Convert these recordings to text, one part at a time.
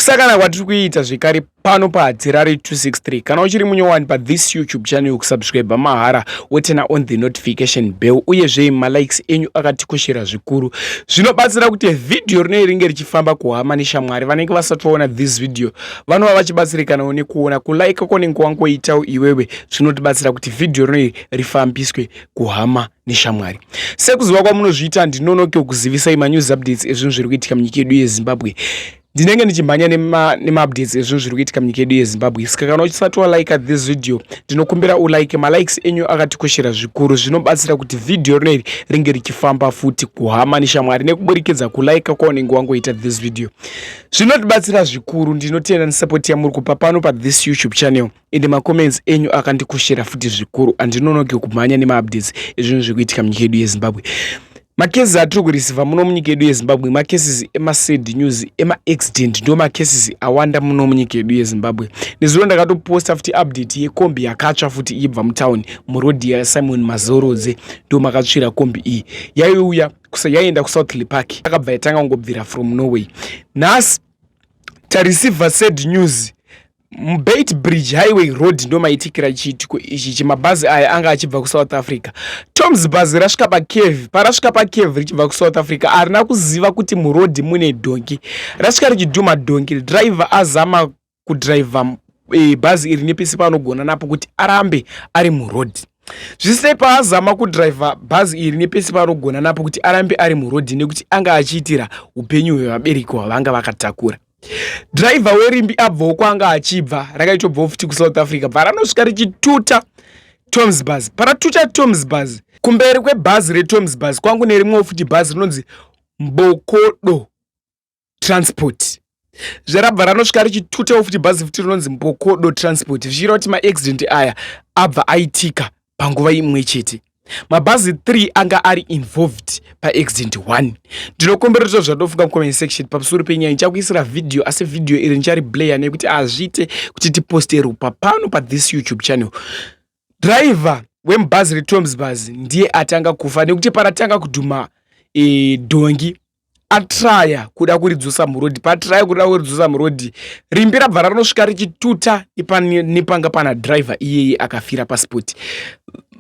kusakana kwatiri kuita zvekare pano paHadzirare 263. Kana uchiri munyowani pathis YouTube channel, kusubscribe mahara wotena on the notification bell, uyezve malikes enyu akatikoshera zvikuru. Zvinobatsira kuti video rinenge ringe richifamba kuhama neshamwari vanenge vasati vaona this video vanova vachibatsirikanawo nekuona kulike konenge wangoitawo iwewe. Zvinotibatsira kuti video rinenge rifambiswe kuhama neshamwari. Sekuziva kwamunozviita ndinonoke kuzivisai manews updates ezvinhu zviri kuitika munyika yedu yeZimbabwe. Ndinenge ndichimhanya nema-updates ezvinhu zviri kuitika munyika yedu yeZimbabwe. Saka kana uchisati walike this video, ndinokumbira ulike. Malikes enyu akatikoshera zvikuru. Zvinobatsira kuti video rineri ringe richifamba futi kuhama neshamwari nekuburikidza kulike kwaunenge wangoita this video. Zvinotibatsira zvikuru. Ndinotenda nesupport yamuri kupa pano pathis YouTube channel. Ende macomments enyu akandikoshera futi zvikuru. Andinonoke kumhanya nema-updates ezvinhu zviri kuitika munyika yedu yeZimbabwe. Macases atiri kureceiva muno munyika yedu yeZimbabwe macases ema-sad news, ema-accident ndo macases awanda muno munyika yedu yeZimbabwe. Nezuro ndakatoposta futi update yekombi yakatsva futi ibva mutown murodhi yaSimon Mazorodze, ndo makatsvira kombi iyi. Yaiuya yaenda kuSouth Park, yakabva yatanga kungobvira from Norway. Nhasi tareceiva sad news. Beit Bridge Highway Road ndo maitikira chiitiko ichi chimabhazi aya anga achibva kuSouth Africa. Tom's bhazi rasvika paCave, parasvika paCave richibva kuSouth Africa arina kuziva kuti murodhi mune donki. Rasvika richidhuma donki, driver azama kudriva bhazi iri nepesi panogona napo kuti arambe ari murodhi. Zvisei paazama kudriva bhazi iri nepesi panogona napo kuti arambe ari murodhi nekuti anga achiitira upenyu hwevabereki vavanga vakatakura. Driver werimbi abvawo kwanga achibva rakaitobvawo futi kuSouth Africa paranosvika richituta Tom's bus. Paratuta Tom's bus, kumberi kwebhazi reTom's bus kwangu nerimwewo futi bhazi rinonzi Mbokodo Transport. Zvarabva ranosvika richitutawo futi bhazi futi rinonzi Mbokodo Transport. Zvichireva kuti ma-accident aya abva aitika panguva imwe chete. Mabhazi 3 anga ari involved pa-accident 1. Ndinokumbira kuti zvatofunga mucomment section pamusoro penyaya. Ndichakuisira video asi video iri ndichariplaya nekuti azviite kuti tipostero pano pathis YouTube channel. Driver wemubhazi reTom's bus ndiye atanga kufa nekuti paratanga kudhuma dongi atraya kuda kuridzosa murodhi. Patraya kuda kuridzosa murodhi, rimbi rabva ranosvika richituta nepanga pana driver iyeye akafira paspoti.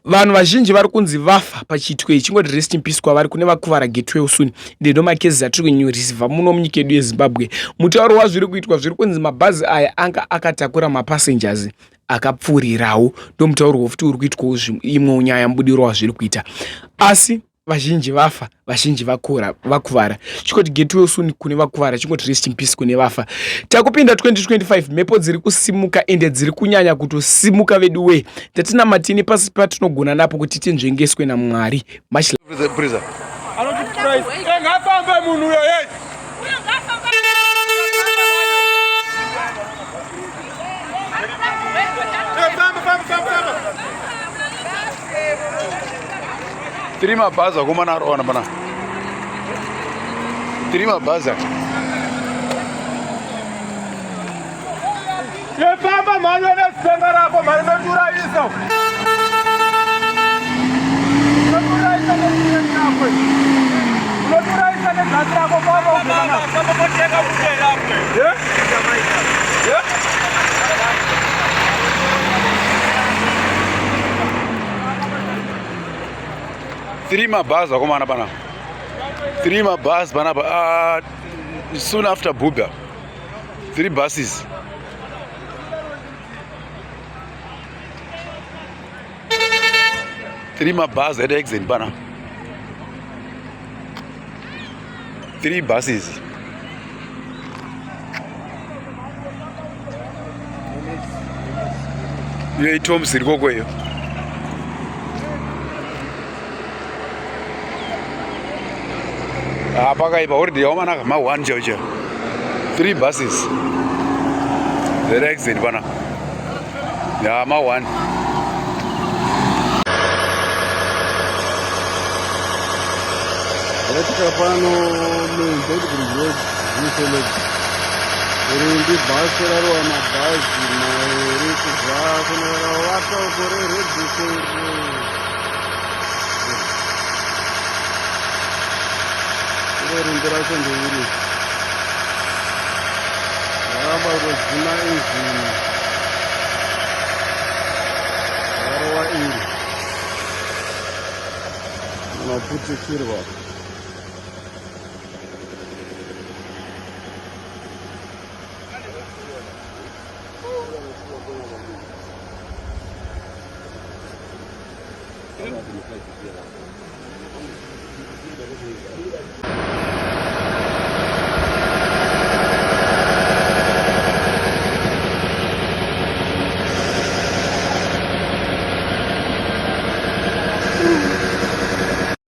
Vanhu vazhinji vari kunzi vafa pachiitiko ichi. Chingoti rest in peace kwavari kune vakuvara getway soon. Ndo macases atiri kunyorisiva muno munyika yedu yeZimbabwe. Mutauro wazviri kuitwa zviri kunzi mabhazi aya anga akatakura mapassengers akapfuurirawo. Ndo mutauro wofuti uri kuitwawo imwe nyaya mbudiro wazviri kuita. Asi vazhinji vafa, vazhinji vakuvara. Chingoti getway soon kune vakuvara, chingoti rest in peace kune vafa. Takupinda 2025, mhepo dziri kusimuka ende dziri kunyanya kutosimuka vedu we. Tatina matini pasi patinogona napo kuti tinzvengeswe naMwari. Three mabhazi akomana ari ona bana. 3 mabhazi. Yefamba manje nesenga rakho manje metura iso. Metura iso nesenga. Metura iso nesenga rakho baba ubona. Baba kocheka kuphela lapho. Yeah? Yeah? Three mabhazi akomana bana. 3 mabhazi bana soon after Buba. 3 buses. Three mabhazi at exit bana. 3 buses. Ye Tom's iri kokweyo. Pakaipa already yamanaka ma1 chaucha. 3 buses. The exit bana. Ya ma1. Katika pano Beit Bridge Road Nisoled. Rimbi basi raro mabhazi mairi kubva kuna wata kore road Rimbi racho ndeiri. dzina injini varowa iri unoputikirwa.